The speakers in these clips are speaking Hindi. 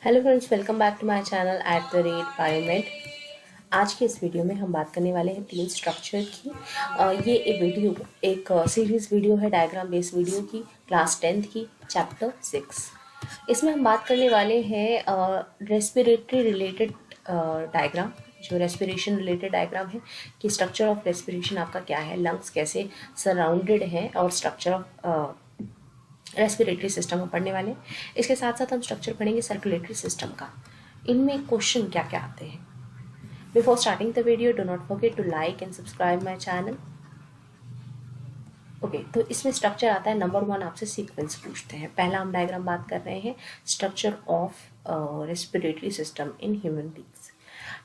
Hello friends, welcome back to my channel @Biomed. आज के इस वीडियो में हम बात करने वाले हैं तीन स्ट्रक्चर की। ये एक सीरीज वीडियो है, डायग्राम बेस्ड वीडियो की, क्लास 10th की, चैप्टर 6। इसमें हम बात करने वाले हैं रेस्पिरेटरी रिलेटेड डायग्राम, जो रेस्पिरेशन रिलेटेड डायग्राम है कि स्ट्रक्चर ऑफ रेस्पिरेशन आपका क्या है, लंग्स कैसे सराउंडेड हैं, और स्ट्रक्चर ऑफ रेस्पिरेटरी सिस्टम हम पढ़ने वाले हैं। इसके साथ साथ हम स्ट्रक्चर पढ़ेंगे सर्कुलेटरी सिस्टम का। इनमें क्वेश्चन क्या क्या आते हैं। Before starting the video, do not forget to like and subscribe my channel. Okay, तो इसमें स्ट्रक्चर आता है। नंबर 1 आपसे सीक्वेंस पूछते हैं। पहला हम डायग्राम बात कर रहे हैं structure of respiratory system in human beings.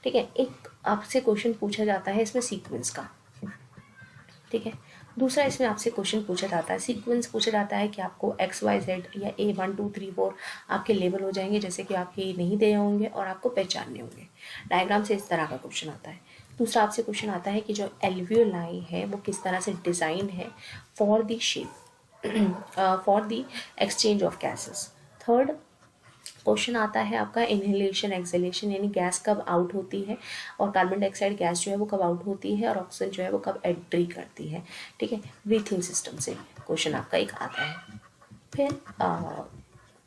ठीक है, एक आपसे क्वेश्चन पूछा जाता है इसमें सीक्वेंस का। ठीक है, दूसरा इसमें आपसे क्वेश्चन पूछा जाता है, सीक्वेंस पूछा जाता है कि आपको XYZ या A1 2 3 4 आपके लेबल हो जाएंगे, जैसे कि आपके नहीं दे होंगे और आपको पहचानने होंगे। डायग्राम से इस तरह का क्वेश्चन आता है। दूसरा आपसे क्वेश्चन आता है कि जो एल्वियोलाई है वो किस तरह से डिज़ाइन है for the shape for the exchange of gases. Third question आता है आपका इनहेलेशन एक्सहेलेशन, यानी गैस कब आउट होती है और कार्बन डाइऑक्साइड गैस जो है वो कब आउट होती है और ऑक्सीजन जो है वो कब एंट्री करती है। ठीक है, ब्रीथिंग सिस्टम से क्वेश्चन आपका एक आता है। फिर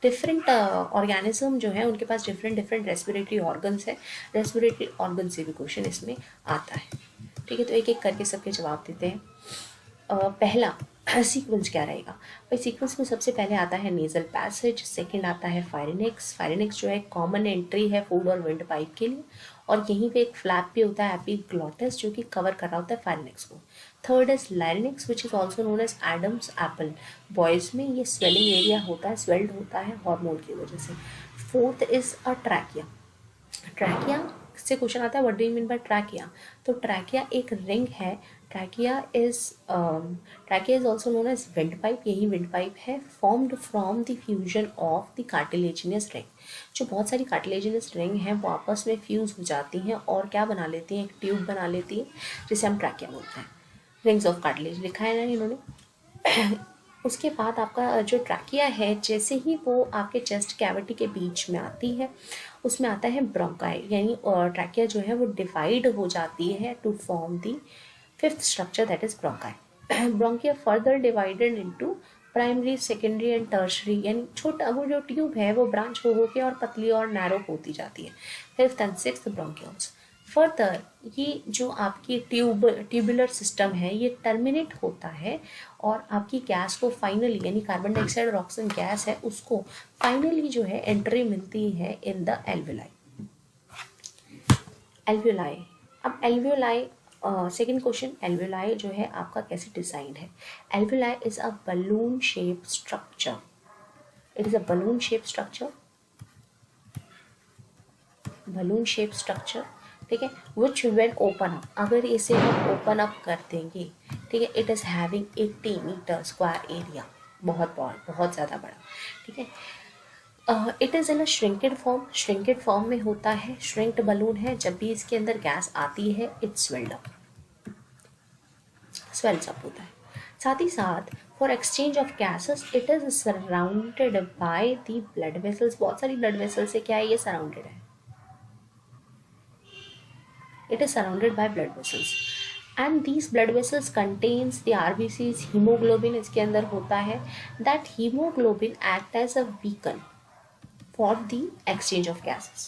डिफरेंट ऑर्गेनिज्म जो है उनके पास डिफरेंट डिफरेंट रेस्पिरेटरी ऑर्गन्स है। रेस्पिरेटरी ऑर्गन से भी क्वेश्चन इसमें आता है। ठीक है, तो एक एक करके सबके जवाब देते हैं। पहला सीक्वेंस क्या रहेगा भाई। सीक्वेंस में सबसे पहले आता है नेजल पैसेज, सेकंड आता है फायरिनेक्स। फायरिनेक्स जो है कॉमन एंट्री है फूड और विंड पाइप के लिए, और यहीं पे एक फ्लैप भी होता है एपिग्लॉटिस जो कि कवर कर रहा होता है फायरिनेक्स को। Third is larynx which is also known as Adam's apple. Boys में ये स्वेलिंग एरिया होता है, स्वेल्ड होता है हार्मोन की वजह से। Fourth is a trachea. Trachea से क्वेश्चन आता है what do you mean by trachea. तो ट्रैकिया एक रिंग है। Trachea is also known as wind pipe. यही विंड पाइप है, formed from the fusion of the cartilaginous ring. जो बहुत सारी कार्टिलेजिनस रिंग हैं वो आपस में फ्यूज हो जाती हैं और क्या बना लेती हैं, एक ट्यूब बना लेती है जिसे हम ट्रैकिया बोलते हैं। रिंग्स ऑफ कार्टिलेज लिखा है ना इन्होंने। उसके बाद आपका जो ट्रैकिया है, जैसे ही वो आपके चेस्ट कैविटी के बीच में आती है उसमें आता है ब्रोंकाई, यानी ट्रैकिया जो है वो डिवाइड हो जाती है to form the fifth structure that is bronchi. Bronchia further divided into primary secondary and tertiary, यानी छोटा वो जो ट्यूब है वो ब्रांच हो के और पतली और नैरो होती जाती है। Fifth and sixth bronchioles. Further ये जो आपकी ट्यूबुलर सिस्टम है ये टर्मिनेट होता है और आपकी गैस को फाइनली, यानी कार्बन डाइऑक्साइड और ऑक्सीजन गैस है उसको फाइनली जो है एंट्री मिलती है इन द एल्वियोलाई। एल्वियोलाई, अब एल्वियोलाई सेकेंड क्वेश्चन, एल्वियोलाई जो है आपका कैसे डिजाइन है। Alveoli is a balloon shape structure. It is a balloon shape structure, balloon shape structure. ठीक है, विच वेन ओपन अप, अगर इसे हम ओपन अप कर देंगे, ठीक है, it is having 80 metre square area, बहुत बहुत बहुत ज़्यादा बड़ा। ठीक है, it is in a shrinked form, shrinked form में होता है, श्रिंक्ड बलून है। जब भी इसके अंदर गैस आती है it swelled up, swells up होता है। साथ ही साथ for exchange of gases it is surrounded by the blood vessels. बहुत सारी ब्लड वेसल्स से क्या है, ये सराउंडेड है। It is surrounded by blood vessels and these blood vessels contains the RBCs, hemoglobin इसके अंदर होता है। That hemoglobin act as a beacon for the exchange of gases.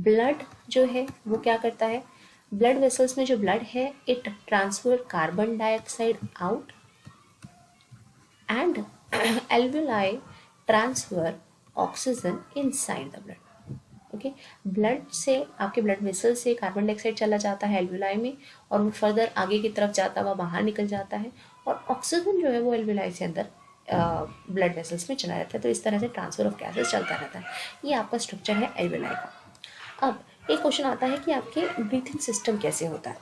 Blood जो है वो क्या करता है, blood vessels में जो blood है it transfer carbon dioxide out and alveoli transfer oxygen inside the blood. Okay, blood से, आपके ब्लड वेसल से कार्बन डाइऑक्साइड चला जाता है एल्वियोलाई में और वो फर्दर आगे की तरफ जाता हुआ बाहर निकल जाता है और ऑक्सीजन जो है वो एल्वियोलाई से अंदर ब्लड वेसल्स में चला जाता है। तो इस तरह से ट्रांसफर ऑफ गैसेस चलता रहता है। ये आपका स्ट्रक्चर है एल्वियोलाई का। अब एक क्वेश्चन आता है कि आपके ब्रीथिंग सिस्टम कैसे होता है।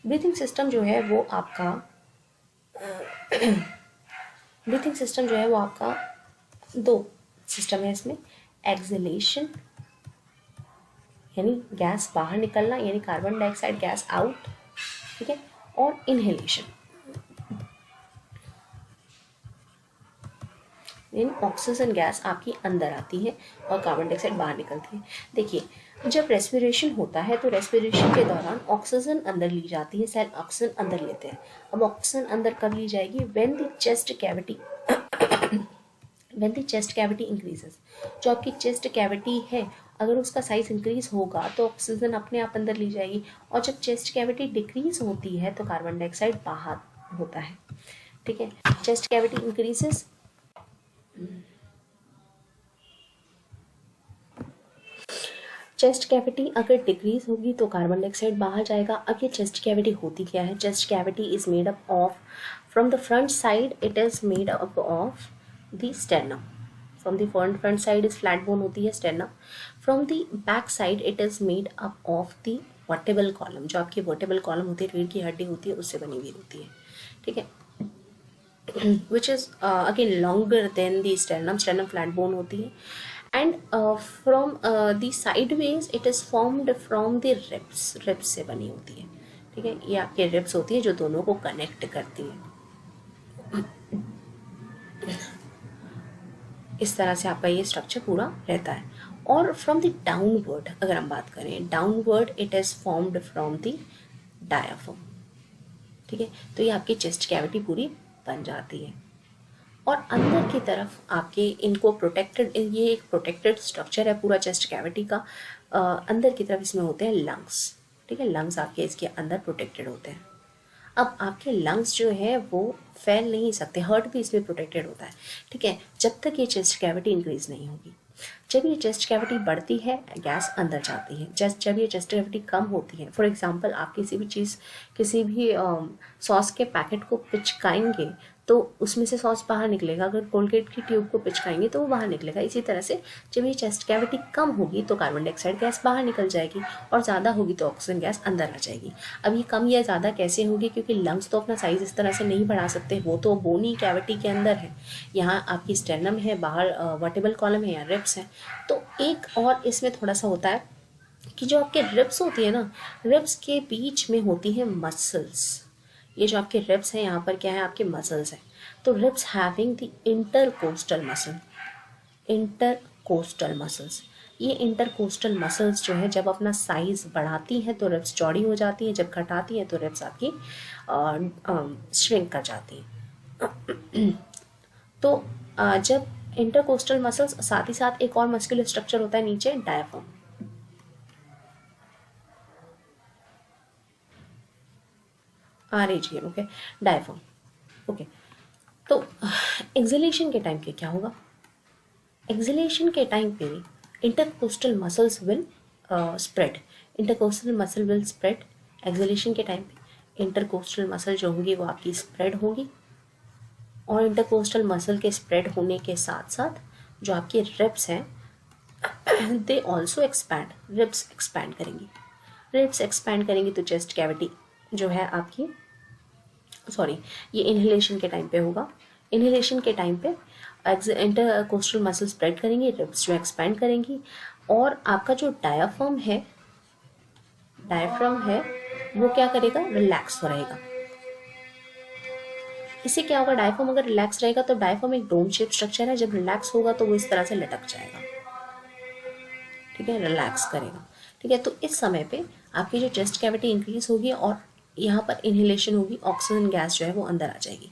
ब्रीथिंग सिस्टम जो है वो आपका ब्रीथिंग सिस्टम जो है वो आपका दो सिस्टम है इसमें। एक्सहेलेशन यानी गैस बाहर निकलना, यानी कार्बन डाइऑक्साइड गैस आउट, ठीक है, और इनहेलेशन। देन ऑक्सीजन गैस आपकी अंदर आती है और कार्बन डाइऑक्साइड बाहर निकलती है। देखिए जब रेस्पिरेशन होता है तो रेस्पिरेशन के दौरान ऑक्सीजन अंदर ली जाती है, सेल ऑक्सीजन अंदर लेते हैं। अब ऑक्सीजन अंदर कब ली जाएगी? When the chest cavity increases. जो आपकी चेस्ट कैविटी है अगर उसका साइज इंक्रीज होगा तो ऑक्सीजन अपने आप अंदर ली जाएगी, और जब चेस्ट कैविटी डिक्रीज होती है तो कार्बन डाइऑक्साइड बाहर होता है। ठीक है, chest cavity increases, chest cavity अगर डिक्रीज होगी तो कार्बन डाइऑक्साइड बाहर जाएगा। अब ये चेस्ट कैविटी होती क्या है? Chest cavity is made up of, from the front side it is made up of the sternum. From the front side is flat bone होती है sternum. From the back side it is made up of the vertebral column. जो आपकी वर्टेबल कॉलम होती है, रीढ़ की हड्डी होती है, उससे बनी हुई होती है। ठीक है, which is again longer than the sternum flat bone होती है, and from the sideways it is formed from the ribs से बनी होती है। ठीक है, ये आपके ribs होती है जो दोनों को कनेक्ट करती है। इस तरह से आपका ये स्ट्रक्चर पूरा रहता है। और फ्रॉम द डाउनवर्ड अगर हम बात करें, downward it is formed from the diaphragm. ठीक है, तो ये आपकी चेस्ट कैविटी पूरी बन जाती है। और अंदर की तरफ आपके इनको प्रोटेक्टेड, ये एक प्रोटेक्टेड स्ट्रक्चर है पूरा चेस्ट कैविटी का। अंदर की तरफ इसमें होते हैं लंग्स। ठीक है, लंग्स आपके इसके अंदर प्रोटेक्टेड होते हैं। अब आपके लंग्स जो है वो फैल नहीं सकते, हार्ट भी इसमें प्रोटेक्टेड होता है। ठीक है, जब तक ये चेस्ट कैविटी इंक्रीज नहीं होगी। जब ये चेस्ट कैविटी बढ़ती है गैस अंदर जाती है। जब ये चेस्ट कैविटी कम होती है, फॉर एग्जांपल आप किसी भी चीज़, किसी भी सॉस के पैकेट को पिचकाएंगे तो उसमें से सॉस बाहर निकलेगा। अगर कोलगेट की ट्यूब को पिचकाएंगे तो वो बाहर निकलेगा। इसी तरह से जब ये चेस्ट कैविटी कम होगी तो कार्बन डाइऑक्साइड गैस बाहर निकल जाएगी, और ज़्यादा होगी तो ऑक्सीजन गैस अंदर आ जाएगी। अब ये कम या ज़्यादा कैसे होगी? क्योंकि लंग्स तो अपना साइज इस तरह से नहीं बढ़ा सकते, वो तो बोनी कैविटी के अंदर है। यहाँ आपकी स्टेर्नम है, बाहर वर्टेबल कॉलम है या रिब्स है। तो एक और इसमें थोड़ा सा होता है कि जो आपके रिब्स होती है ना, रिब्स के बीच में होती है मसल्स। ये जो आपके रिब्स हैं यहाँ पर क्या है? आपके मसल्स हैं। तो ribs having the intercostal muscles. ये इंटरकोस्टल मसल्स जो है जब अपना साइज बढ़ाती हैं तो रिब्स चौड़ी हो जाती हैं, जब घटाती हैं तो रिब्स आपकी श्रिंक कर जाती हैं। तो जब इंटरकोस्टल मसल्स, साथ ही साथ एक और मस्कुलर स्ट्रक्चर होता है नीचे, diaphragm. RAGM, okay, diaphragm. Okay, तो एक्सहेलेशन के टाइम पे क्या होगा? एक्सहेलेशन के टाइम पे intercostal muscles will spread. Intercostal muscle will spread. Exhalation के टाइम पे इंटरकोस्टल मसल जो होंगी वो आपकी स्प्रेड होगी, और इंटरकोस्टल मसल के स्प्रेड होने के साथ साथ जो आपके रिब्स हैं they also expand. Ribs expand करेंगी। रिब्स एक्सपैंड करेंगी तो चेस्ट कैविटी जो है आपकी, सॉरी, ये इनहेलेशन के टाइम पे होगा। इनहेलेशन के टाइम पे इंटरकोस्टल मसल स्प्रेड करेंगी, रिब्स जो एक्सपैंड करेंगी, और आपका जो डायाफ्राम है वो क्या करेगा? रिलैक्स हो रहेगा। इससे क्या होगा? डायाफ्राम अगर रिलैक्स रहेगा तो डायाफ्राम एक डोम शेप स्ट्रक्चर है, जब रिलैक्स होगा तो वो इस तरह से लटक जाएगा। ठीक है, रिलैक्स करेगा। ठीक है, तो इस समय पे आपकी जो चेस्ट कैविटी इंक्रीज होगी और यहाँ पर इनहेलेशन होगी, ऑक्सीजन गैस जो है वो अंदर आ जाएगी।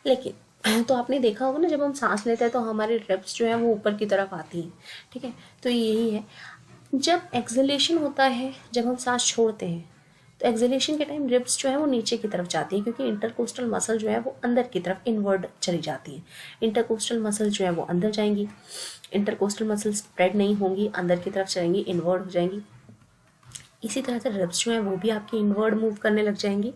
लेकिन तो आपने देखा होगा ना, जब हम सांस लेते हैं तो हमारे रिब्स जो है वो ऊपर की तरफ आती हैं। ठीक है, तो यही है। जब एक्सहेलेशन होता है, जब हम सांस छोड़ते हैं तो एक्सहेलेशन के टाइम रिब्स जो है वो नीचे की तरफ जाती है, क्योंकि इंटरकोस्टल मसल जो है वो अंदर की तरफ इनवर्ड चली जाती है। इंटरकोस्टल मसल जो है वो अंदर जाएंगी, इंटरकोस्टल मसल स्प्रेड नहीं होंगी, अंदर की तरफ चलेंगी, इनवर्ड हो जाएंगी। इसी तरह से रिब्स जो है वो भी आपकी इनवर्ड मूव करने लग जाएंगी।